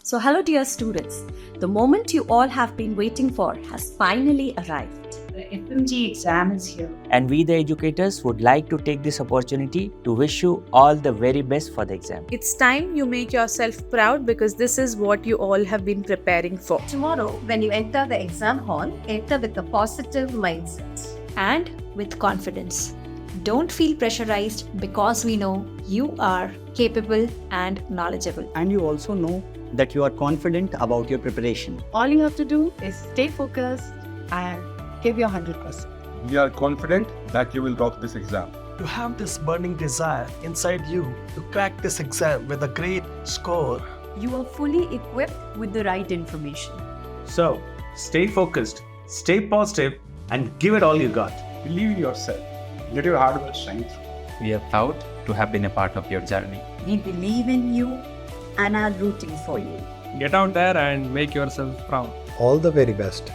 So hello dear students, the moment you all have been waiting for has finally arrived. The FMGE exam is here. And we, the educators, would like to take this opportunity to wish you all the very best for the exam. It's time you make yourself proud because this is what you all have been preparing for. Tomorrow, when you enter the exam hall, enter with a positive mindset. And with confidence. Don't feel pressurized because we know you are capable and knowledgeable. And you also know that you are confident about your preparation. All you have to do is stay focused and give your 100%. We are confident that you will rock this exam. You have this burning desire inside you to crack this exam with a great score. You are fully equipped with the right information. So, stay focused, stay positive, and give it all you got. Believe in yourself. Let your hard work shine through. We are proud to have been a part of your journey. We believe in you and are rooting for you. Get out there and make yourself proud. All the very best.